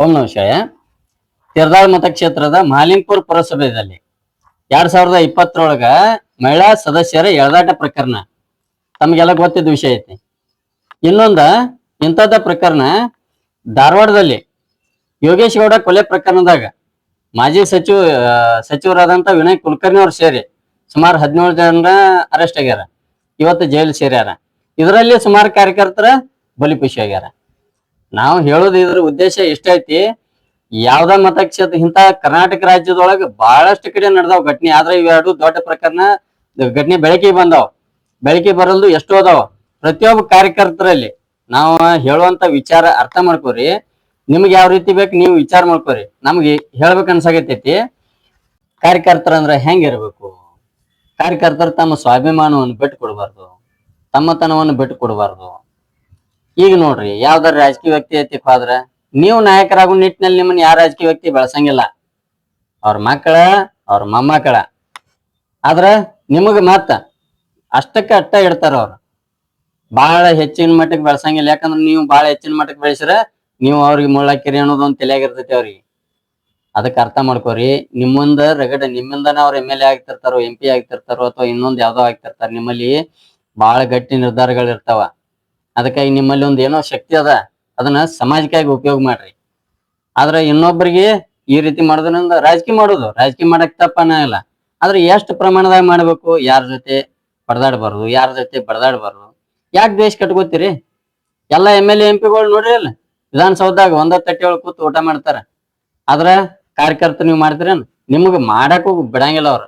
ಓಂ ನಮಃ ಶಿವಾಯ. ತಿರ್ದಾಳ್ ಮತಕ್ಷೇತ್ರದ ಮಹಾಲಿಂಗಪುರ ಪುರಸಭೆಯಲ್ಲಿ 2020 ಮಹಿಳಾ ಸದಸ್ಯರ ಎಳೆದಾಟ ಪ್ರಕರಣ ತಮಗೆಲ್ಲ ಗೊತ್ತಿದ್ದ ವಿಷಯ ಐತಿ. ಇನ್ನೊಂದ ಇಂಥದ್ದ ಪ್ರಕರಣ ಧಾರವಾಡದಲ್ಲಿ ಯೋಗೇಶ್ ಗೌಡ ಕೊಲೆ ಪ್ರಕರಣದಾಗ ಮಾಜಿ ಸಚಿವರಾದಂತ ವಿನಯ್ ಕುಲಕರ್ಣಿ ಅವ್ರು ಸೇರಿ ಸುಮಾರು 17 ಜನ ಅರೆಸ್ಟ್ ಆಗ್ಯಾರ. ಇವತ್ತು ಜೈಲು ಸೇರ್ಯಾರ. ಇದರಲ್ಲಿ ಸುಮಾರು ಕಾರ್ಯಕರ್ತರ ಬಲಿಪಶು ಆಗ್ಯಾರ. ನಾವು ಹೇಳೋದು ಇದ್ರ ಉದ್ದೇಶ ಇಷ್ಟ ಐತಿ, ಯಾವ್ದ ಮತಕ್ಷೇತ್ರ ಇಂತ ಕರ್ನಾಟಕ ರಾಜ್ಯದೊಳಗ ಬಹಳಷ್ಟು ಕಡೆ ನಡೆದಾವ್ ಘಟನೆ. ಆದ್ರೆ ಇವೆರಡು ದೊಡ್ಡ ಪ್ರಕರಣ ಘಟನೆ ಬೆಳಕಿಗೆ ಬಂದಾವ್. ಬೆಳಕಿಗೆ ಬರಲ್ದು ಎಷ್ಟೋ ಅದಾವ. ಪ್ರತಿಯೊಬ್ಬ ಕಾರ್ಯಕರ್ತರಲ್ಲಿ ನಾವು ಹೇಳುವಂತ ವಿಚಾರ ಅರ್ಥ ಮಾಡ್ಕೋರಿ. ನಿಮ್ಗೆ ಯಾವ ರೀತಿ ಬೇಕು ನೀವು ವಿಚಾರ ಮಾಡ್ಕೋರಿ. ನಮ್ಗೆ ಹೇಳ್ಬೇಕು ಅನ್ಸಾಗತೈತಿ, ಕಾರ್ಯಕರ್ತರ ಅಂದ್ರೆ ಹೆಂಗಿರ್ಬೇಕು. ಕಾರ್ಯಕರ್ತರು ತಮ್ಮ ಸ್ವಾಭಿಮಾನವನ್ನು ಬಿಟ್ಟು ಕೊಡಬಾರ್ದು, ತಮ್ಮತನವನ್ನು ಬಿಟ್ಟು ಕೊಡಬಾರ್ದು. ಈಗ ನೋಡ್ರಿ, ಯಾವ್ದಾರ ರಾಜಕೀಯ ವ್ಯಕ್ತಿ ಐತಿಪ್ಪ ಆದ್ರ ನೀವು ನಾಯಕರಾಗೋ ನಿಟ್ಟಿನಲ್ಲಿ ನಿಮ್ಮನ್ನ ಯಾವ ರಾಜಕೀಯ ವ್ಯಕ್ತಿ ಬೆಳಸಂಗಿಲ್ಲ. ಅವ್ರ ಮಕ್ಕಳ, ಅವ್ರ ಮೊಮ್ಮಕ್ಕಳ. ಆದ್ರ ನಿಮಗ ಮತ್ತ ಅಷ್ಟಕ್ಕ ಅಟ್ಟ ಇಡ್ತಾರ ಅವ್ರು. ಬಹಳ ಹೆಚ್ಚಿನ ಮಟ್ಟಕ್ಕೆ ಬೆಳಸಂಗಿಲ್ಲ. ಯಾಕಂದ್ರೆ ನೀವು ಬಹಳ ಹೆಚ್ಚಿನ ಮಟ್ಟಕ್ಕೆ ಬೆಳೆಸ್ರ ನೀವು ಅವ್ರಿಗೆ ಮುಳ್ಳಾಕಿರಿ ಅನ್ನೋದು ಒಂದು ತಲೆಯಾಗಿರ್ತೈತಿ ಅವ್ರಿಗೆ. ಅದಕ್ಕೆ ಅರ್ಥ ಮಾಡ್ಕೋರಿ. ನಿಮ್ಮಿಂದ ರಗಡ ನಿಮ್ಮಿಂದನ ಅವ್ರ MLA ಆಗ್ತಿರ್ತಾರೋ, MP ಆಗ್ತಿರ್ತಾರೋ, ಅಥವಾ ಇನ್ನೊಂದು ಯಾವ್ದೋ ಆಗ್ತಿರ್ತಾರ. ನಿಮ್ಮಲ್ಲಿ ಬಹಳ ಗಟ್ಟಿ ನಿರ್ಧಾರಗಳು ಇರ್ತಾವ. ಅದಕ್ಕಾಗಿ ನಿಮ್ಮಲ್ಲಿ ಒಂದು ಏನೋ ಶಕ್ತಿ ಅದ, ಅದನ್ನ ಸಮಾಜಕ್ಕಾಗಿ ಉಪಯೋಗ ಮಾಡ್ರಿ. ಆದ್ರೆ ಇನ್ನೊಬ್ಬರಿಗೆ ಈ ರೀತಿ ಮಾಡೋದ್ರಿಂದ ರಾಜಕೀಯ ಮಾಡಕ್ ತಪ್ಪನ ಇಲ್ಲ. ಆದ್ರೆ ಎಷ್ಟು ಪ್ರಮಾಣದಾಗ ಮಾಡ್ಬೇಕು, ಯಾರ ಜೊತೆ ಪರದಾಡಬಾರ್ದು, ಯಾರ ಜೊತೆ ಬಡದಾಡಬಾರ್ದು. ಯಾಕೆ ದೇಶ ಕಟ್ಕೋತೀರಿ? ಎಲ್ಲ MLA MP ಗಳು ನೋಡ್ರಿ, ಅಲ್ಲ ವಿಧಾನಸೌಧದಾಗ ಒಂದ ತಟ್ಟೆ ಒಳಗೆ ಕೂತು ಊಟ ಮಾಡ್ತಾರ. ಆದ್ರ ಕಾರ್ಯಕರ್ತರು ನೀವು ಮಾಡ್ತೀರೇನು? ನಿಮ್ಗೆ ಮಾಡಕ್ಕೂ ಬಿಡಂಗಿಲ್ಲ ಅವ್ರು.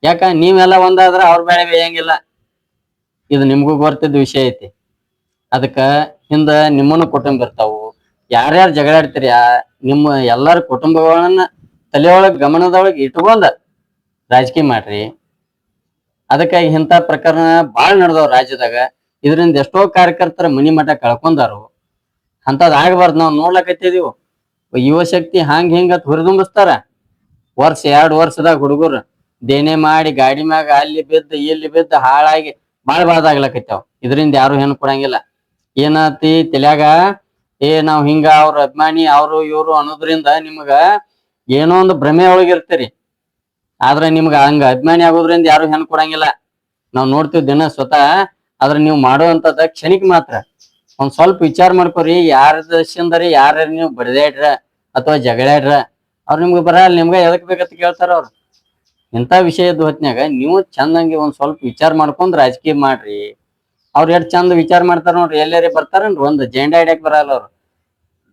ಯಾಕ ನೀವೆಲ್ಲ ಒಂದಾದ್ರ ಅವ್ರ ಬೇಳೆ ಬೇಯಂಗಿಲ್ಲ. ಇದು ನಿಮ್ಗೂ ಗೊತ್ತಿದ್ದ ವಿಷಯ ಐತಿ. ಅದಕ್ಕ ಹಿಂದ ನಿಮ್ಮನ್ನು ಕುಟುಂಬ ಇರ್ತಾವು. ಯಾರ್ಯಾರು ಜಗಳಾಡ್ತೀರಿ ನಿಮ್ಮ ಎಲ್ಲಾರ ಕುಟುಂಬಗಳನ್ನ ತಲೆಯೊಳಗ್ ಗಮನದೊಳಗೆ ಇಟ್ಕೊಂಡ ರಾಜಕೀಯ ಮಾಡ್ರಿ. ಅದಕ್ಕಾಗಿ ಇಂಥ ಪ್ರಕರಣ ಬಾಳ್ ನಡೆದವ್ ರಾಜ್ಯದಾಗ. ಇದರಿಂದ ಎಷ್ಟೋ ಕಾರ್ಯಕರ್ತರ ಮನಿ ಮಠ ಕಳ್ಕೊಂಡಾರು. ಅಂತದ್ ಆಗ್ಬಾರ್ದು. ನಾವು ನೋಡ್ಲಕತ್ತಿದೀವಿ, ಯುವ ಶಕ್ತಿ ಹಿಂಗ ಹುರಿದುಂಬಿಸ್ತಾರ. 2 ವರ್ಷದಾಗ ಹುಡುಗರು ದೇನೆ ಮಾಡಿ ಗಾಡಿ ಮ್ಯಾಗ ಅಲ್ಲಿ ಬಿದ್ದು ಇಲ್ಲಿ ಬಿದ್ದು ಹಾಳಾಗಿ ಬಾಳ್ ಬಾದಾಗ್ಲಕತ್ತಾವ. ಇದರಿಂದ ಯಾರು ಹೆಣ್ಣು ಕೊಡಂಗಿಲ್ಲ. ಏನತಿ ತಲ್ಯಾಗ ನಾವ್ ಹಿಂಗ ಅವ್ರ ಅಭಿಮಾನಿ ಅವ್ರು ಇವ್ರು ಅನ್ನೋದ್ರಿಂದ ನಿಮ್ಗ ಏನೋ ಒಂದು ಭ್ರಮೆ ಒಳಗಿರ್ತೀರಿ. ಆದ್ರೆ ನಿಮ್ಗ ಹಂಗ ಅಭಿಮಾನಿ ಆಗೋದ್ರಿಂದ ಯಾರು ಹೆಣ್ಣು ಕೊಡಂಗಿಲ್ಲ. ನಾವ್ ನೋಡ್ತೀವಿ ದಿನ ಸ್ವತಃ. ಆದ್ರೆ ನೀವು ಮಾಡುವಂತದ ಕ್ಷಣಿಕ್ ಮಾತ್ರ. ಒಂದ್ ಸ್ವಲ್ಪ ವಿಚಾರ ಮಾಡ್ಕೋರಿ. ಯಾರ ದರ್ಶನದಾರಿ ಯಾರ ನೀವು ಬಡದಾಡ್ರ ಅಥವಾ ಜಗಳಾಡ್ರ ಅವ್ರು ನಿಮ್ಗೆ ಬರಲ್ಲ. ನಿಮ್ಗ ಎದಕ್ ಬೇಕಂತ ಕೇಳ್ತಾರ ಅವ್ರು. ಇಂಥ ವಿಷಯದ ಹೊತ್ನ್ಯಾಗ ನೀವು ಚಂದಂಗಿ ಒಂದ್ ಸ್ವಲ್ಪ ವಿಚಾರ ಮಾಡ್ಕೊಂಡ್ ರಾಜಕೀಯ ಮಾಡ್ರಿ. ಅವ್ರು ಎಷ್ಟು ಚಂದ ವಿಚಾರ ಮಾಡ್ತಾರ ನೋಡ್ರಿ. ಎಲ್ಲಾರಿ ಬರ್ತಾರನ್ರಿ, ಒಂದು ಜೆಂಡಾ ಹಿಡ್ಯಾಕ್ ಬರಲ್ಲ ಅವ್ರು.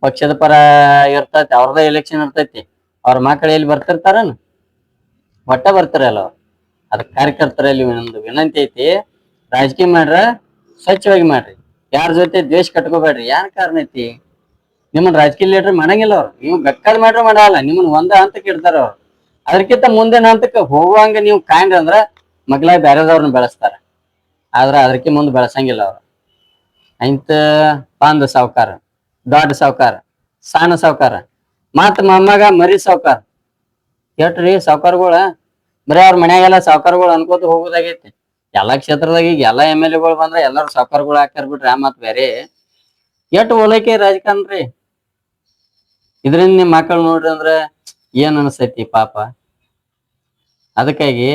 ಪಕ್ಷದ ಪರ ಇರ್ತೈತಿ, ಅವ್ರದ ಎಲೆಕ್ಷನ್ ಇರ್ತೈತಿ. ಅವ್ರ ಮಕ್ಕಳು ಎಲ್ಲಿ ಬರ್ತಿರ್ತಾರನ್ ಒಟ್ಟ ಬರ್ತಾರಲ್ಲ ಅವ್ರು. ಅದಕ್ಕೆ ಕಾರ್ಯಕರ್ತರಲ್ಲಿ ಒಂದು ವಿನಂತಿ ಐತಿ, ರಾಜಕೀಯ ಮಾಡ್ರ ಸ್ವಚ್ಛವಾಗಿ ಮಾಡ್ರಿ. ಯಾರ ಜೊತೆ ದ್ವೇಷ ಕಟ್ಕೋಬೇಡ್ರಿ. ಯಾನ್ ಕಾರಣ ಐತಿ? ನಿಮ್ಮನ್ನ ರಾಜಕೀಯ ಲೀಡರ್ ಮಾಡಂಗಿಲ್ಲ ಅವ್ರು. ನೀವು ಬೇಕಾದ್ ಮಾಡ್ರ ಮಾಡಲ್ಲ. ನಿಮ್ಮನ್ನ ಒಂದ ಹಂತಕ್ಕೆ ಇಡ್ತಾರ ಅವ್ರು. ಅದಕ್ಕಿಂತ ಮುಂದಿನ ಹಂತಕ್ಕೆ ಹೋಗುವಂಗ ನೀವು ಕಾಯ್ರಿ ಅಂದ್ರ ಮಗ್ಲಾಗ ಬೇರೆದವ್ರನ್ನ ಬೆಳೆಸ್ತಾರ. ಆದ್ರ ಅದಕ್ಕೆ ಮುಂದೆ ಬೆಳೆಸಂಗಿಲ್ಲ ಅವ್ರು. ಇಂತ ಪಾಂದ ಸಾವ್ಕಾರ, ದೊಡ್ಡ ಸಾವ್ಕಾರ, ಸಣ್ಣ ಸಾವ್ಕಾರ, ಮತ್ ಮೊಮ್ಮಗ ಮರಿ ಸಾವ್ಕಾರ. ಎಟ್ರಿ ಸಾವ್ಕಾರಗಳ ಬರೀ ಅವ್ರ ಮನ್ಯಾಗೆಲ್ಲ ಸಾವ್ಕಾರಗಳು ಅನ್ಕೋತ ಹೋಗೋದಾಗೈತಿ. ಎಲ್ಲಾ ಕ್ಷೇತ್ರದಾಗ ಈಗ ಎಲ್ಲಾ MLA ಗಳು ಬಂದ್ರ ಎಲ್ಲಾರು ಸಾವ್ಕಾರಗಳು ಹಾಕ್ತಾರ ಬಿಟ್ರಿ. ಮತ್ ಬೇರೆ ಎಟ್ಟು ಓಲೈಕೆ ರಾಜಕಾರಣ್ರಿ. ಇದರಿಂದ ನಿಮ್ ಮಕ್ಕಳು ನೋಡ್ರಿ ಅಂದ್ರ ಏನ್ ಅನಸ್ತೈತಿ ಪಾಪ. ಅದಕ್ಕಾಗಿ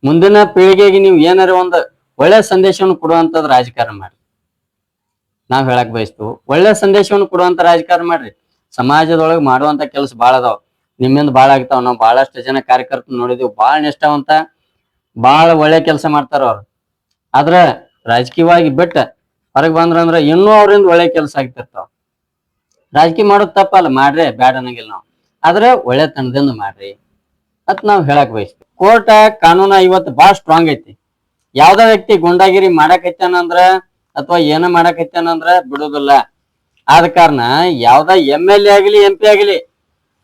ಮುಂದಿನ ಪೀಳಿಗೆಗೆ ನೀವು ಏನಾರ ಒಂದು ಒಳ್ಳೆ ಸಂದೇಶವನ್ನು ಕೊಡುವಂತದ್ ರಾಜಕಾರಣ ಮಾಡ್ರಿ. ನಾವ್ ಹೇಳಕ್ ಬಯಸ್ತು, ಒಳ್ಳೆ ಸಂದೇಶವನ್ನು ಕೊಡುವಂತ ರಾಜಕಾರಣ ಮಾಡ್ರಿ. ಸಮಾಜದೊಳಗೆ ಮಾಡುವಂತ ಕೆಲಸ ಬಾಳ ಅದಾವ. ನಿಮ್ಮಿಂದ ಬಾಳ ಆಗ್ತಾವ. ನಾವು ಬಹಳಷ್ಟು ಜನ ಕಾರ್ಯಕರ್ತರು ನೋಡಿದೀವಿ, ಬಾಳ ನಿಷ್ಠಾವಂತ, ಬಾಳ ಒಳ್ಳೆ ಕೆಲಸ ಮಾಡ್ತಾರ ಅವ್ರು. ಆದ್ರ ರಾಜಕೀಯವಾಗಿ ಬಿಟ್ಟ ಹೊರಗೆ ಬಂದ್ರ ಇನ್ನೂ ಅವ್ರಿಂದ ಒಳ್ಳೆ ಕೆಲಸ ಆಗ್ತಿರ್ತಾವ. ರಾಜಕೀಯ ಮಾಡೋದ್ ತಪ್ಪಲ್ಲ, ಮಾಡ್ರಿ, ಬ್ಯಾಡ ಅನ್ನಂಗಿಲ್ಲ ನಾವು. ಆದ್ರೆ ಒಳ್ಳೆ ತನದಿಂದ ಮಾಡ್ರಿ ಅತ್ ನಾವ್ ಹೇಳಕ್ ಬಯಸ್ತೀವಿ. ಕೋರ್ಟ್ ಕಾನೂನ ಇವತ್ತು ಬಾಳ ಸ್ಟ್ರಾಂಗ್ ಐತಿ. ಯಾವ್ದ ವ್ಯಕ್ತಿ ಗುಂಡಾಗಿರಿ ಮಾಡಕೈತಾನಂದ್ರ ಅಥವಾ ಏನ ಮಾಡಕೈತಾನಂದ್ರ ಬಿಡುದಿಲ್ಲ. ಆದ ಕಾರಣ ಯಾವ್ದ MLA ಆಗ್ಲಿ MP ಆಗ್ಲಿ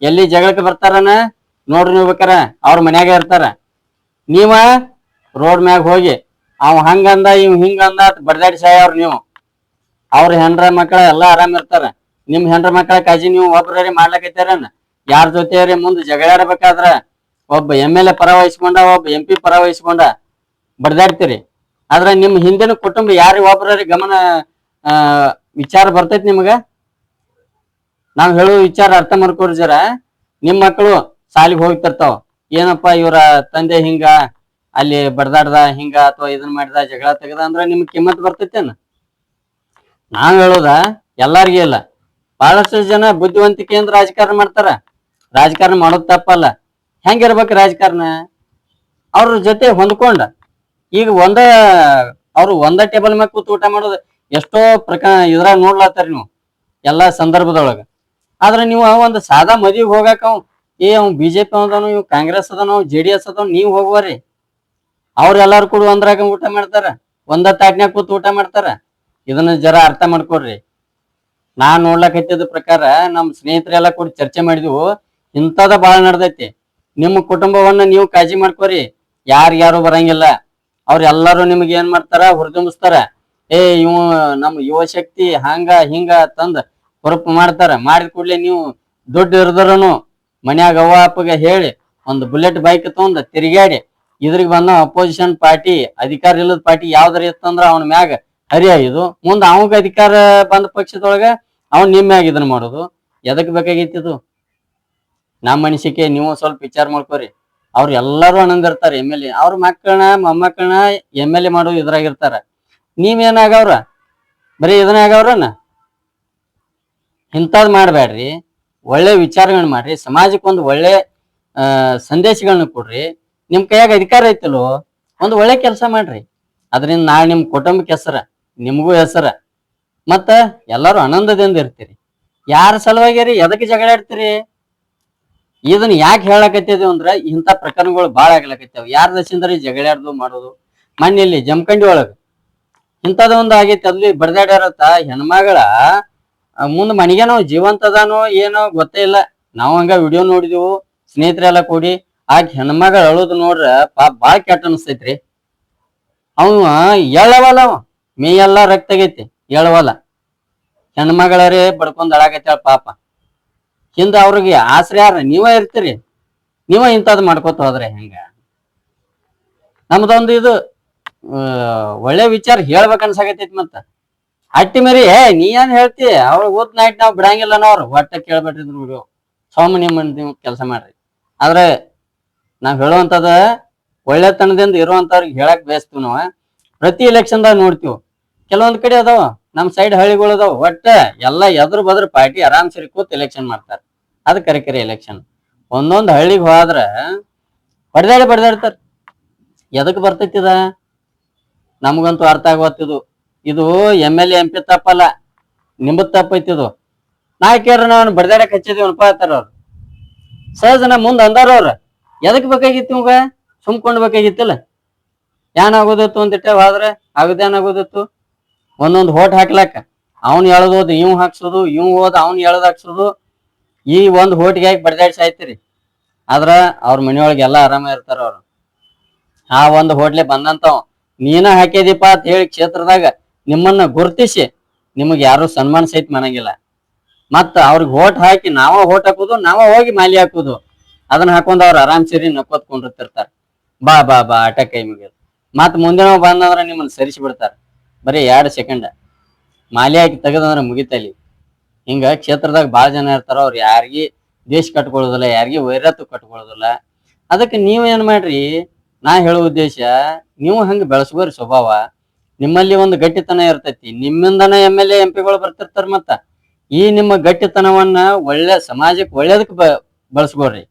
ಎಲ್ಲಿ ಜಗಳಕ್ಕೆ ಬರ್ತಾರನ ನೋಡ್ರಿ. ನೀವು ಬೇಕಾರ ಅವ್ರ ಮನ್ಯಾಗ ಇರ್ತಾರ. ನೀವ ರೋಡ್ ಮ್ಯಾಗ ಹೋಗಿ ಅವ್ ಹಂಗಂದ ಇವ್ ಹಿಂಗಂದ ಬಡದಾಡಿ ಸಾಯವ್ರ ನೀವು. ಅವ್ರ ಹೆಂಡ್ರ ಮಕ್ಕಳ ಎಲ್ಲಾ ಆರಾಮ್ ಇರ್ತಾರ. ನಿಮ್ ಹೆಂಡ್ರ ಮಕ್ಕಳ ಕಾಜಿ ನೀವು ಒಬ್ರೇ ಮಾಡ್ಲಕೈತಾರನ್. ಯಾರ ಜೊತೆ ಮುಂದೆ ಜಗಳಾಡ್ಬೇಕಾದ್ರ ಒಬ್ಬ MLA ಪರ ವಹಿಸ್ಕೊಂಡ ಒಬ್ಬ MP ಪರ ವಹಿಸ್ಕೊಂಡ ಬಡದಾಡ್ತೀರಿ. ಆದ್ರ ನಿಮ್ ಹಿಂದಿನ ಕುಟುಂಬ ಯಾರು ಒಬ್ರ ಗಮನ ವಿಚಾರ ಬರ್ತೈತಿ ನಿಮ್ಗ? ನಾವ್ ಹೇಳೋ ವಿಚಾರ ಅರ್ಥ ಮಾಡ್ಕೊರಿ ಜರ. ನಿಮ್ ಮಕ್ಕಳು ಸಾಲಿಗೆ ಹೋಗ್ತಿರ್ತಾವ, ಏನಪ್ಪಾ ಇವ್ರ ತಂದೆ ಹಿಂಗ ಅಲ್ಲಿ ಬಡ್ದಾಡ್ದ ಹಿಂಗ ಅಥವಾ ಇದನ್ ಮಾಡಿದ ಜಗಳ ತೆಗದ ಅಂದ್ರ ನಿಮ್ಗೆ ಕಿಮ್ಮತ್ ಬರ್ತೈತೇನ? ನಾವ್ ಹೇಳೋದ ಎಲ್ಲಾರ್ಗಿ ಇಲ್ಲ, ಬಹಳಷ್ಟು ಜನ ಬುದ್ಧಿವಂತಿಕೆಯಿಂದ ರಾಜಕಾರಣ ಮಾಡ್ತಾರ. ರಾಜಕಾರಣ ಮಾಡೋದ್ ತಪ್ಪಲ್ಲ. ಹೆಂಗಿರ್ಬೇಕು ರಾಜಕಾರಣ? ಅವ್ರ ಜೊತೆ ಹೊಂದ್ಕೊಂಡ, ಈಗ ಅವ್ರು ಒಂದ ಟೇಬಲ್ ಮ್ಯಾಗ ಕೂತ್ ಊಟ ಮಾಡೋದು ಎಷ್ಟೋ ಇದ್ರಾಗ ನೋಡ್ಲತ್ತಾರ ನೀವು ಎಲ್ಲಾ ಸಂದರ್ಭದೊಳಗ. ಆದ್ರೆ ನೀವು ಒಂದ್ ಸಾದಾ ಮದ್ವಿಗ್ ಹೋಗಾಕ ಅವ್ ಬಿಜೆಪಿ ಅದನು, ಇವ್ ಕಾಂಗ್ರೆಸ್ ಅದನು, JDS ಅದನು, ನೀವ್ ಹೋಗುವರಿ. ಅವ್ರ ಎಲ್ಲಾರು ಕೂಡ ಒಂದ್ರಾಗ ಊಟ ಮಾಡ್ತಾರ, ಒಂದ ತಾಟ್ನ್ಯಾಗ ಕೂತ್ ಊಟ ಮಾಡ್ತಾರ. ಇದನ್ನ ಜರ ಅರ್ಥ ಮಾಡ್ಕೊಡ್ರಿ. ನಾನ್ ನೋಡ್ಲಕತ್ತಿದ ಪ್ರಕಾರ ನಮ್ ಸ್ನೇಹಿತರೆಲ್ಲ ಕೂಡ ಚರ್ಚೆ ಮಾಡಿದ್ವು, ಇಂಥದ ಬಾಳ ನಡ್ದೈತಿ. ನಿಮ್ಮ ಕುಟುಂಬವನ್ನ ನೀವು ಕಾಳಜಿ ಮಾಡ್ಕೋರಿ, ಯಾರು ಬರಂಗಿಲ್ಲ. ಅವ್ರ ಎಲ್ಲಾರು ನಿಮ್ಗೆ ಏನ್ ಮಾಡ್ತಾರ, ಹುರಿದುಂಬಿಸ್ತಾರ. ಇವ್ ನಮ್ ಯುವ ಶಕ್ತಿ ಹಂಗ ಹಿಂಗ ತಂದ ಹೊರಪು ಮಾಡ್ತಾರ. ಮಾಡಿದ ಕೂಡ್ಲೆ ನೀವು ದುಡ್ಡು ಇರ್ದರನು ಮನ್ಯಾಗ ಅವ್ವ ಅಪ್ಪಗೆ ಹೇಳಿ ಒಂದು ಬುಲೆಟ್ ಬೈಕ್ ತಗೊಂಡ್ ತಿರುಗಾಡಿ ಇದ್ರಿಗೆ ಬಂದ ಅಪೋಸಿಷನ್ ಪಾರ್ಟಿ, ಅಧಿಕಾರ ಇಲ್ಲದ ಪಾರ್ಟಿ ಯಾವ್ದಾರ ಇತ್ತಂದ್ರ ಅವನ ಮ್ಯಾಗ ಹರಿಯಾಗಿದು. ಮುಂದ ಅವಂಗ ಅಧಿಕಾರ ಬಂದ ಪಕ್ಷದೊಳಗ ಅವ್ನ್ ನಿಮ್ ಮ್ಯಾಗ ಇದನ್ನ ಮಾಡೋದು. ಎದಕ್ ಬೇಕಾಗಿತ್ತಿದು? ನಮ್ಮ ಅನಿಸಿಕೆ ನೀವು ಸ್ವಲ್ಪ ವಿಚಾರ ಮಾಡ್ಕೋರಿ. ಅವ್ರ ಎಲ್ಲಾರು ಆನಂದಿರ್ತಾರ. MLA ಅವ್ರ ಮಕ್ಕಳನ್ನ ಮೊಮ್ಮಕ್ಕಳನ್ನ MLA ಮಾಡೋ ಇದ್ರಾಗಿರ್ತಾರ. ನೀವೇನಾಗವ್ರ ಬರೀ ಇದನ್ನ ಆಗವ್ರನ? ಇಂಥದ್ ಮಾಡ್ಬ್ಯಾಡ್ರಿ. ಒಳ್ಳೆ ವಿಚಾರಗಳನ್ನ ಮಾಡ್ರಿ, ಸಮಾಜಕ್ಕೆ ಒಂದು ಒಳ್ಳೆ ಸಂದೇಶಗಳನ್ನ ಕೊಡ್ರಿ. ನಿಮ್ ಕೈಯಾಗ ಅಧಿಕಾರ ಐತಿಲ್ಲೋ, ಒಂದು ಒಳ್ಳೆ ಕೆಲಸ ಮಾಡ್ರಿ. ಅದರಿಂದ ನಾಳೆ ನಿಮ್ ಕುಟುಂಬಕ್ಕೆ ಹೆಸರ, ನಿಮ್ಗೂ ಹೆಸರ, ಮತ್ತ ಎಲ್ಲಾರು ಆನಂದದಿಂದ ಇರ್ತೀರಿ. ಯಾರ ಸಲುವಾಗಿರಿ ಎದಕ್ಕೆ ಜಗಳ ಆಡ್ತೀರಿ? ಇದನ್ನ ಯಾಕೆ ಹೇಳಕತ್ತಿದ್ವಿ ಅಂದ್ರ ಇಂಥ ಪ್ರಕರಣಗಳು ಬಾಳ ಆಗ್ಲಕತ್ಯಾವ. ಯಾರ ದಶಿಂದ್ರಿ ಜಗಳಾಡ್ದು ಮಾಡೋದು. ಮನ್ನಿಲ್ಲಿ ಜಮಖಂಡಿ ಒಳಗ ಇಂಥದ ಒಂದು ಆಗೈತಿ. ಅಲ್ಲಿ ಬಡ್ದಾಡ್ಯಾರತ್ತ ಹೆಣ್ಮಗಳ ಮುಂದ್ ಮನಿಗೆ ಜೀವಂತ ಅದಾನೋ ಏನೋ ಗೊತ್ತೇ ಇಲ್ಲ. ನಾವ್ ಹಂಗ ವಿಡಿಯೋ ನೋಡಿದೆವು ಸ್ನೇಹಿತರೆಲ್ಲ ಕೂಡಿ. ಆ ಹೆಣ್ಮಗಳ ಅಳುದು ನೋಡ್ರ ಬಾಳ ಕೆಟ್ಟ ಅನಿಸ್ತೈತ್ರಿ. ಅವ ಎಳವಲ್ಲ, ಅವ ಮೇಯೆಲ್ಲ ರಕ್ತ ಆಗೈತಿ, ಎಳವಲ್ಲ. ಹೆಣ್ಮಗಳರೇ ಬಡ್ಕೊಂಡ್ ಅಳಾಕತ್ತಾಳ ಪಾಪ. ಹಿಂದ ಅವ್ರಿಗೆ ಆಸರೆ ಯಾರ? ನೀವ ಇರ್ತೀರಿ. ನೀವ ಇಂಥದ್ ಮಾಡ್ಕೊತ ಹೋದ್ರೆ ಹೆಂಗ? ನಮ್ದೊಂದು ಇದು ಒಳ್ಳೆ ವಿಚಾರ ಹೇಳ್ಬೇಕ ಅನ್ಸಾಕತ್ತೈತಿ. ಮತ್ತ ಹಟ್ಟಿ ಮೇರಿ ನೀ ಏನ್ ಹೇಳ್ತಿ? ಅವ್ರ ಓದ್ ನೈಟ್ ನಾವ್ ಬಿಡಂಗಿಲ್ಲ. ಅವ್ರು ಒಟ್ಟ ಕೇಳ್ಬಿಟ್ರಿ ನೋಡು, ಸೋಮ ನೀವು ಕೆಲಸ ಮಾಡ್ರಿ. ಆದ್ರೆ ನಾವ್ ಹೇಳುವಂತದ ಒಳ್ಳೆತನದಿಂದ ಇರುವಂತವ್ರಿಗೆ ಹೇಳಕ್ ಬಯಸ್ತೀವಿ. ನಾವ ಪ್ರತಿ ಎಲೆಕ್ಷನ್ದಾಗ ನೋಡ್ತೀವಿ, ಕೆಲವೊಂದ್ ಕಡೆ ಅದಾವ ನಮ್ ಸೈಡ್ ಹಳ್ಳಿಗಳು ಅದಾವ, ಒಟ್ಟ ಎಲ್ಲಾ ಎದ್ರು ಬದ್ರ ಪಾರ್ಟಿ ಆರಾಮ್ ಸರಿ ಕೂತ್ ಎಲೆಕ್ಷನ್ ಮಾಡ್ತಾರ. ಅದ್ ಕರೆ ಎಲೆಕ್ಷನ್. ಒಂದೊಂದ್ ಹಳ್ಳಿಗೆ ಹೋದ್ರ ಬಡ್ದಾಡ್ತಾರ. ಎದಕ್ ಬರ್ತೈತಿದ? ನಮಗಂತೂ ಅರ್ಥ ಆಗೋತ್ತಿದು. ಇದು MLA MP ತಪ್ಪಲ್ಲ, ನಿಂಬದ್ ತಪ್ಪೈತಿದು. ನಾ ಕೇಳ್ರ ನಾವ್ ಬಡ್ದಾಡಕ್ ಹಚ್ಚಿದೀವಿ ಅನ್ಕೋತಾರ ಅವ್ರು. ಸಹಜನ ಮುಂದ್ ಅಂದಾರ ಅವ್ರ. ಎದಕ್ ಬೇಕಾಗಿತ್ತು ಇವಾಗ? ಸುಮ್ಕೊಂಡ್ ಬೇಕಾಗಿತ್ತಿಲ್ಲ. ಏನಾಗೋದಿತ್ತು ಒಂದಿಟ್ಟ ಹೋದ್ರೆ ಆಗದೇನಾಗೋದಿತ್ತು? ಒಂದೊಂದ್ ಹೋಟ್ ಹಾಕ್ಲಾಕ ಅವ್ನ್ ಎಳ್ದೋದು ಇವ್ ಹಾಕ್ಸೋದು, ಇವ್ ಹೋದ ಅವ್ನ್ ಎಳ್ದ್ ಹಾಕ್ಸೋದು. ಈ ಒಂದ್ ಹೋಟ್ಗೆ ಹಾಕಿ ಬಡ್ದಾಡಿ ಸಾಯ್ತಿರಿ. ಆದ್ರ ಅವ್ರ ಮನಿಯೊಳಗೆ ಎಲ್ಲಾ ಆರಾಮ ಇರ್ತಾರ ಅವ್ರು. ಆ ಒಂದ್ ಹೋಟ್ಲೆ ಬಂದಂತವ್ ನೀನ ಹಾಕಿದೀಪ ಅಂತ ಹೇಳಿ ಕ್ಷೇತ್ರದಾಗ ನಿಮ್ಮನ್ನ ಗುರ್ತಿಸಿ ನಿಮಗ್ ಯಾರು ಸನ್ಮಾನ ಸಹಿತ ಮಾಡಂಗಿಲ್ಲ. ಮತ್ತ ಅವ್ರಿಗೆ ಹೋಟ್ ಹಾಕಿ ನಾವ ಹೋಟ್ ಹಾಕುದು, ನಾವ ಹೋಗಿ ಮಾಲಿ ಹಾಕುದು. ಅದನ್ನ ಹಾಕೊಂಡ್ ಅವ್ರ ಆರಾಮ್ ಸೇರಿ ನಕ್ಕೋತ್ಕೊಂಡಿರ್ತಿರ್ತಾರ. ಬಾ ಬಾ ಬಾ ಆಟ ಕೈ ಮುಗಿಯೋದು. ಮತ್ ಮುಂದಿನ ಬಂದಂದ್ರ ನಿಮ್ಮನ್ನ ಸರಿಸಿ ಬಿಡ್ತಾರ. ಬರೀ 2 ಸೆಕೆಂಡ್ ಮಾಲಿ ಹಾಕಿ ತೆಗದಂದ್ರ ಮುಗಿತಲಿ. ಹಿಂಗ ಕ್ಷೇತ್ರದಾಗ ಬಾಳ ಜನ ಇರ್ತಾರ. ಅವ್ರು ಯಾರಿಗಿ ದ್ವೇಷ ಕಟ್ಕೊಳ್ಳೋದಿಲ್ಲ, ಯಾರಿಗಿ ವೈರತ್ವ ಕಟ್ಕೊಳ್ಳೋದಿಲ್ಲ. ಅದಕ್ಕೆ ನೀವ್ ಏನ್ ಮಾಡ್ರಿ, ನಾ ಹೇಳೋ ಉದ್ದೇಶ ನೀವು ಹಂಗ ಬೆಳೆಸ್ಕೋರಿ ಸ್ವಭಾವ. ನಿಮ್ಮಲ್ಲಿ ಒಂದು ಗಟ್ಟಿತನ ಇರ್ತೈತಿ, ನಿಮ್ಮಿಂದನ MLA MP ಗಳು ಬರ್ತಿರ್ತಾರ. ಮತ್ತ ಈ ನಿಮ್ಮ ಗಟ್ಟಿತನವನ್ನ ಒಳ್ಳೆ ಸಮಾಜಕ್ಕೆ ಒಳ್ಳೇದಕ್ ಬಳಸ್ಕೋರಿ.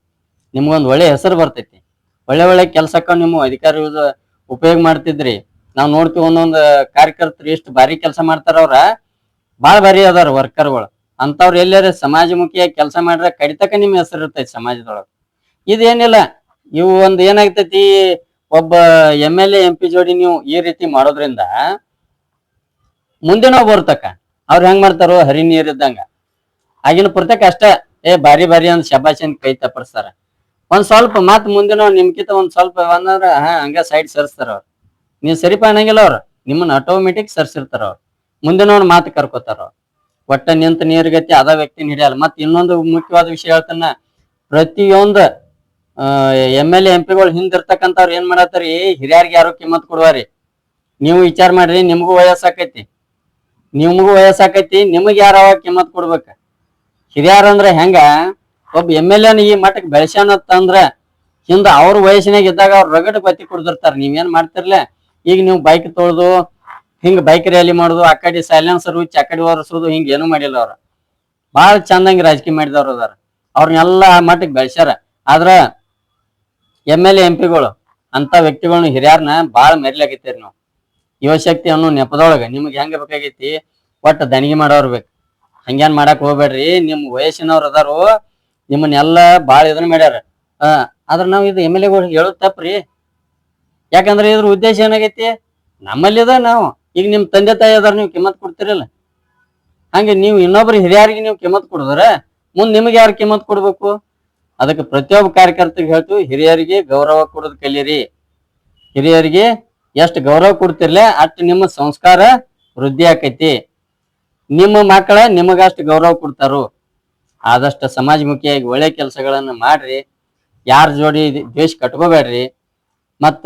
ನಿಮ್ಗೊಂದ್ ಒಳ್ಳೆ ಹೆಸರು ಬರ್ತೈತಿ. ಒಳ್ಳೆ ಕೆಲ್ಸಕ್ಕ ನಿಮ್ಮ ಅಧಿಕಾರಿ ಉಪಯೋಗ ಮಾಡ್ತಿದ್ರಿ. ನಾವ್ ನೋಡ್ತೀವಿ ಒಂದೊಂದ್ ಕಾರ್ಯಕರ್ತರು ಎಷ್ಟು ಭಾರಿ ಕೆಲಸ ಮಾಡ್ತಾರ. ಅವ್ರ ಬಾಳ ಭಾರಿ ಅದಾರ ವರ್ಕರ್ಗಳು. ಅಂತವ್ರು ಎಲ್ಲಾರ ಸಮಾಜಮುಖಿಯಾಗಿ ಕೆಲಸ ಮಾಡ್ರ ಕಡಿತಕ್ಕ ನಿಮ್ ಹೆಸರು ಇರ್ತೈತಿ ಸಮಾಜದೊಳಗ. ಇದೇನಿಲ್ಲ, ಇವು ಒಂದ್ ಏನಾಗ್ತೈತಿ, ಒಬ್ಬ MLA MP ಜೋಡಿ ನೀವು ಈ ರೀತಿ ಮಾಡೋದ್ರಿಂದ ಮುಂದಿನ ಬರ್ತಕ್ಕ ಅವ್ರ ಹೆಂಗ್ ಮಾಡ್ತಾರೋ ಹರಿ ನೀರ್ ಇದ್ದಂಗ. ಆಗಿನ ಪುರ್ತಕ ಅಷ್ಟ ಬಾರಿ ಅಂದ್ ಶಬಾಷ್ ಅಂತ ಕೈ ತಪ್ಪರ್ಸ್ತಾರ. ಒಂದ್ ಸ್ವಲ್ಪ ಮತ್ ಮುಂದಿನ ನಿಮ್ಕಿಂತ ಒಂದ್ ಸ್ವಲ್ಪ ಬಂದ್ರ ಹಂಗ ಸೈಡ್ ಸರ್ಸ್ತಾರ ಅವ್ರು. ನೀವ್ ಸರಿಪ ಅನ್ನಂಗಿಲ್ಲ. ಅವ್ರು ನಿಮ್ಮನ್ನ ಆಟೋಮೆಟಿಕ್ ಸರ್ಸಿರ್ತಾರ. ಅವ್ರು ಮುಂದಿನವ್ನ ಮಾತು ಕರ್ಕೋತಾರ. ಅವ್ರು ಒಟ್ಟ ನಿಂತ ನೀರ್ಗತಿ ಅದ ವ್ಯಕ್ತಿನ ಹಿಡಿಯಲ್ಲ. ಮತ್ ಇನ್ನೊಂದು ಮುಖ್ಯವಾದ ವಿಷಯ ಹೇಳ್ತಾನ, ಪ್ರತಿಯೊಂದು MLA MP ಗಳು ಹಿಂದಿರ್ತಕ್ಕಂಥವ್ರು ಏನ್ ಮಾಡತ್ತಾರಿ, ಹಿರಿಯರ್ಗೆ ಯಾರು ಕಿಮ್ಮತ್ ಕೊಡುವಾರಿ. ನೀವು ವಿಚಾರ ಮಾಡ್ರಿ, ನಿಮಗೂ ವಯಸ್ಸಾಕೈತಿ, ನಿಮಗ್ ಯಾರ ಕಿಮ್ಮತ್ ಕೊಡ್ಬೇಕ? ಹಿರಿಯರ್ ಅಂದ್ರೆ ಹೆಂಗ, ಒಬ್ಬ MLA ಈ ಮಟ್ಟಕ್ಕೆ ಬೆಳೆಸ್ಯಾನಂದ್ರ ಹಿಂದ ಅವ್ರ ವಯಸ್ಸಿನಾಗ ಇದ್ದಾಗ ಅವ್ರ ರಗಡ್ ಬತ್ತಿ ಕುಡ್ದಿರ್ತಾರ. ನೀವೇನ್ ಮಾಡ್ತಿರ್ಲ, ಈಗ ನೀವು ಬೈಕ್ ತೊಳ್ದು ಹಿಂಗ ಬೈಕ್ ರ್ಯಾಲಿ ಮಾಡುದು, ಆ ಕಡೆ ಸೈಲೆನ್ಸರ್ ಹುಚ್ಚಿ ಆ ಕಡೆ ಒರೆಸೋದು, ಹಿಂಗ ಏನು ಮಾಡಿಲ್ಲ ಅವ್ರ. ಬಾಳ ಚಂದಂಗಿ ರಾಜಕೀಯ ಮಾಡಿದವ್ರು ಅದಾರ. ಅವ್ರನ್ನೆಲ್ಲಾ ಆ ಮಟ್ಟಕ್ಕೆ ಬೆಳೆಸ್ಯಾರ. ಆದ್ರ MLA MP ಗಳು ಅಂತ ವ್ಯಕ್ತಿಗಳನ್ನ ಹಿರಿಯರ್ನ ಬಾಳ ಮೆರಿಲಾಗೈತಿರಿ ನಾವು. ಯುವಶಕ್ತಿ ಅನ್ನೋ ನೆಪದೊಳಗ ನಿಮ್ಗೆ ಹೆಂಗ ಬೇಕಾಗೈತಿ, ಒಟ್ಟ ದಣಿಗೆ ಮಾಡೋರ್ ಬೇಕು. ಹಂಗೇನ್ ಮಾಡಕ್ ಹೋಗ್ಬೇಡ್ರಿ. ನಿಮ್ ವಯಸ್ಸಿನವ್ರ ಅದಾರು, ನಿಮ್ಮನ್ನೆಲ್ಲಾ ಬಾಳ ಇದನ್ನ ಮಾಡ್ಯಾರ. ಆದ್ರ ನಾವ್ ಇದು MLA ಗಳು ಹೇಳೋದ್ ತಪ್ಪ್ರಿ. ಯಾಕಂದ್ರೆ ಇದ್ರ ಉದ್ದೇಶ ಏನಾಗೈತಿ, ನಮ್ಮಲ್ಲಿದ ನಾವು ಈಗ ನಿಮ್ ತಂದೆ ತಾಯಿ ಅದಾರ, ನೀವು ಕಿಮ್ಮತ್ ಕೊಡ್ತಿರಲ್ಲ. ಹಂಗೆ ನೀವು ಇನ್ನೊಬ್ರು ಹಿರಿಯರಿಗೆ ನೀವು ಕಿಮ್ಮತ್ ಕೊಡುದ್ರ ಮುಂದ್ ನಿಮ್ಗೆ ಯಾರು ಕಿಮ್ಮತ್ ಕೊಡ್ಬೇಕು? ಅದಕ್ಕೆ ಪ್ರತಿಯೊಬ್ಬ ಕಾರ್ಯಕರ್ತರಿಗೆ ಹೇಳ್ತು, ಹಿರಿಯರಿಗೆ ಗೌರವ ಕೊಡೋದ್ ಕಲೀರಿ. ಹಿರಿಯರಿಗೆ ಎಷ್ಟು ಗೌರವ ಕೊಡ್ತಿರ್ಲೆ ಅಷ್ಟು ನಿಮ್ಮ ಸಂಸ್ಕಾರ ವೃದ್ಧಿ ಆಕೈತಿ. ನಿಮ್ಮ ಮಕ್ಕಳ ನಿಮಗಷ್ಟು ಗೌರವ ಕೊಡ್ತಾರು. ಆದಷ್ಟು ಸಮಾಜಮುಖಿಯಾಗಿ ಒಳ್ಳೆ ಕೆಲಸಗಳನ್ನ ಮಾಡ್ರಿ. ಯಾರ ಜೋಡಿ ದ್ವೇಷ ಕಟ್ಕೋಬೇಡ್ರಿ. ಮತ್ತ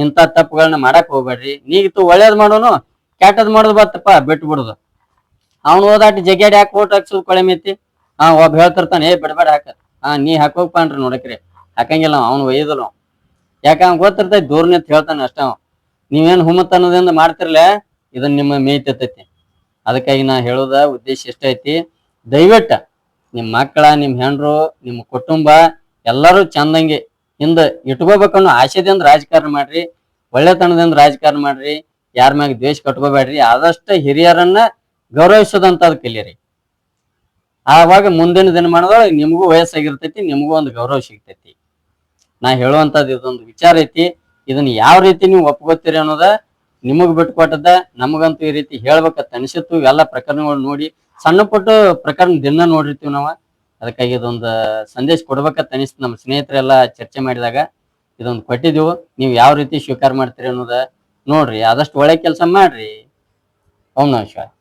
ಇಂಥ ತಪ್ಪುಗಳನ್ನ ಮಾಡಕ್ ಹೋಗ್ಬೇಡ್ರಿ. ನೀಗಿತ್ತು ಒಳ್ಳೇದ್ ಮಾಡೋನು, ಕೆಟ್ಟದ್ ಮಾಡೋದು ಬತ್ತಪ್ಪ ಬಿಟ್ಟು ಬಿಡುದು. ಅವ್ನು ಓದಾಟ ಜಗ್ಯಾಡಿ ಹಾಕಿ ಓಟ್ ಹಾಕ್ಸೋದು ಕೊಳೆ ಮೆತ್ತಿ. ಒಬ್ಬ ಹೇಳ್ತಿರ್ತಾನೆ, ಬಿಡ್ಬೇಡ ಹಾಕ. ನೀ ಹಾಕೋಗ್ಪಾನ್ರಿ ನೋಡಕ್ರಿ, ಹಾಕಂಗಿಲ್ಲ ಅವ್ನು ಒಯ್ಯದಲ್ಲ. ಯಾಕ ಅವ್ನ್ ಗೊತ್ತಿರ್ತೈತಿ, ದೂರ ನಿಂತ ಹೇಳ್ತಾನೆ ಅಷ್ಟ. ನೀವೇನ್ ಹುಮ್ಮತ್ ಅನ್ನೋದ್ರಿಂದ ಮಾಡ್ತಿರ್ಲ, ಇದನ್ನ ನಿಮ್ಮ ಮೇಯ್ತೈತಿ. ಅದಕ್ಕಾಗಿ ನಾ ಹೇಳೋದ ಉದ್ದೇಶ ಎಷ್ಟ ಐತಿ, ದಯವಿಟ್ಟ ನಿಮ್ ಮಕ್ಕಳ, ನಿಮ್ ಹೆಂಡ್ರು, ನಿಮ್ಮ ಕುಟುಂಬ ಎಲ್ಲರೂ ಚಂದಂಗೆ ಹಿಂದ ಇಟ್ಕೋಬೇಕನ್ನೋ ಆಶೆದಿಂದ ರಾಜಕಾರಣ ಮಾಡ್ರಿ. ಒಳ್ಳೆತನದಿಂದ ರಾಜಕಾರಣ ಮಾಡ್ರಿ. ಯಾರ ಮ್ಯಾಗ ದ್ವೇಷ ಕಟ್ಕೋಬೇಡ್ರಿ. ಆದಷ್ಟು ಹಿರಿಯರನ್ನ ಗೌರವಿಸೋದಂತದ್ ಕಲೀರಿ. ಆವಾಗ ಮುಂದಿನ ದಿನಮಾನದೊಳಗೆ ನಿಮಗೂ ವಯಸ್ಸಾಗಿರ್ತೈತಿ, ನಿಮಗೂ ಒಂದು ಗೌರವ ಸಿಗ್ತೈತಿ. ನಾ ಹೇಳುವಂತದ್ದು ಇದೊಂದು ವಿಚಾರ ಐತಿ. ಇದನ್ನ ಯಾವ ರೀತಿ ನೀವು ಒಪ್ಕೋತೀರಿ ಅನ್ನೋದ ನಿಮಗ್ ಬಿಟ್ಕೊಟ್ಟದ. ನಮಗಂತೂ ಈ ರೀತಿ ಹೇಳ್ಬೇಕಂತ ಅನಿಸಿತ್ತು. ಇವೆಲ್ಲ ಪ್ರಕರಣಗಳು ನೋಡಿ, ಸಣ್ಣ ಪುಟ್ಟ ಪ್ರಕರಣ ದಿನ ನೋಡಿರ್ತೀವಿ ನಾವು. ಅದಕ್ಕಾಗಿ ಇದೊಂದು ಸಂದೇಶ ಕೊಡ್ಬೇಕಂತ ಅನಿಸ್ತು. ನಮ್ಮ ಸ್ನೇಹಿತರೆಲ್ಲ ಚರ್ಚೆ ಮಾಡಿದಾಗ ಇದೊಂದು ಕೊಟ್ಟಿದ್ದೀವಿ. ನೀವು ಯಾವ ರೀತಿ ಸ್ವೀಕಾರ ಮಾಡ್ತೀರಿ ಅನ್ನೋದ ನೋಡ್ರಿ. ಆದಷ್ಟು ಒಳ್ಳೆ ಕೆಲಸ ಮಾಡ್ರಿ. ಓಂ ನಮಃ ಶಿವಾಯ.